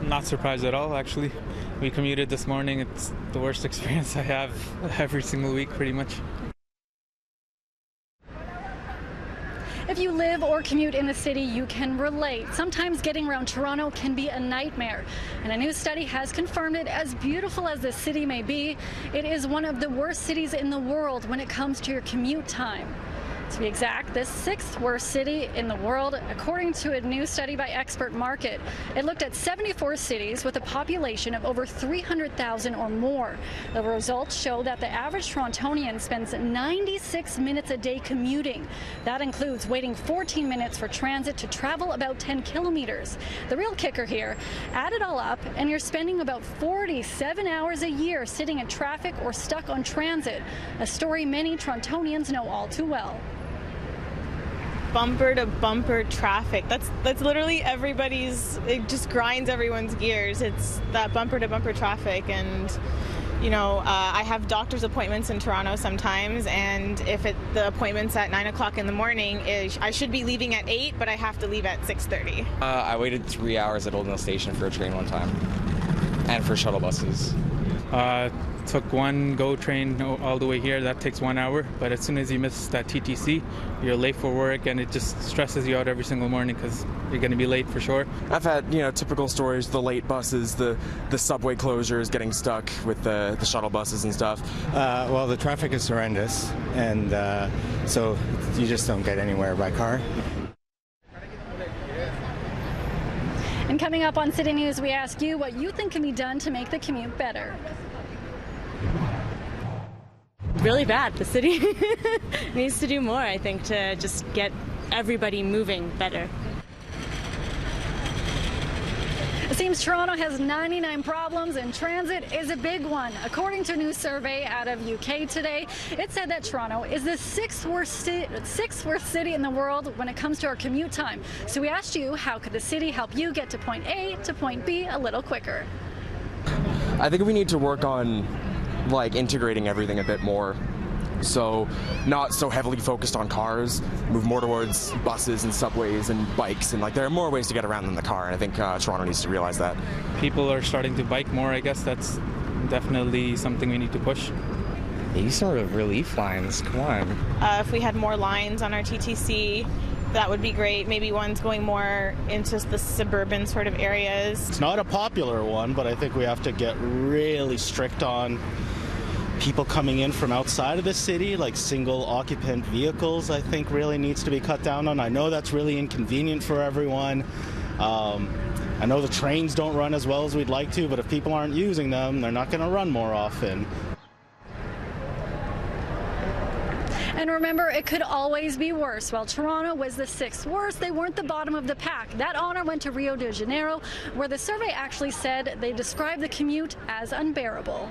Not surprised at all, actually. We commuted this morning. It's the worst experience I have every single week, pretty much. If you live or commute in the city, you can relate. Sometimes getting around Toronto can be a nightmare. And a new study has confirmed it. As beautiful as the city may be, it is one of the worst cities in the world when it comes to your commute time. To be exact, the sixth worst city in the world, according to a new study by Expert Market. It looked at 74 cities with a population of over 300,000 or more. The results show that the average Torontonian spends 96 minutes a day commuting. That includes waiting 14 minutes for transit to travel about 10 kilometers. The real kicker here, add it all up, and you're spending about 47 hours a year sitting in traffic or stuck on transit, a story many Torontonians know all too well. Bumper to bumper traffic. That's literally everybody's, it just grinds everyone's gears. It's that bumper to bumper traffic. And you know, I have doctor's appointments in Toronto sometimes, and if the appointment's at 9 o'clock in the morning, I should be leaving at 8, but I have to leave at 6:30. I waited 3 hours at Old Mill Station for a train one time, and for shuttle buses. Took one GO train all the way here. That takes 1 hour, but as soon as you miss that TTC, you're late for work, and it just stresses you out every single morning because you're going to be late for sure. I've had, typical stories, the late buses, the subway closures, getting stuck with the shuttle buses and stuff. Well, the traffic is horrendous, and so you just don't get anywhere by car. And coming up on City News, we ask you what you think can be done to make the commute better. Really bad. The city needs to do more, I think, to just get everybody moving better. It seems Toronto has 99 problems and transit is a big one. According to a new survey out of UK today, it said that Toronto is the sixth worst city in the world when it comes to our commute time. So we asked you, how could the city help you get to point A to point B a little quicker? I think we need to work on integrating everything a bit more. So not so heavily focused on cars, move more towards buses and subways and bikes, and there are more ways to get around than the car, and I think Toronto needs to realize that. People are starting to bike more, I guess that's definitely something we need to push. Maybe sort of relief lines, come on. If we had more lines on our TTC, that would be great. Maybe ones going more into the suburban sort of areas. It's not a popular one, but I think we have to get really strict on people coming in from outside of the city, like single occupant vehicles, I think really needs to be cut down on. I know that's really inconvenient for everyone. I know the trains don't run as well as we'd like to, but if people aren't using them, they're not going to run more often. And remember, it could always be worse. While Toronto was the sixth worst, they weren't the bottom of the pack. That honor went to Rio de Janeiro, where the survey actually said they described the commute as unbearable.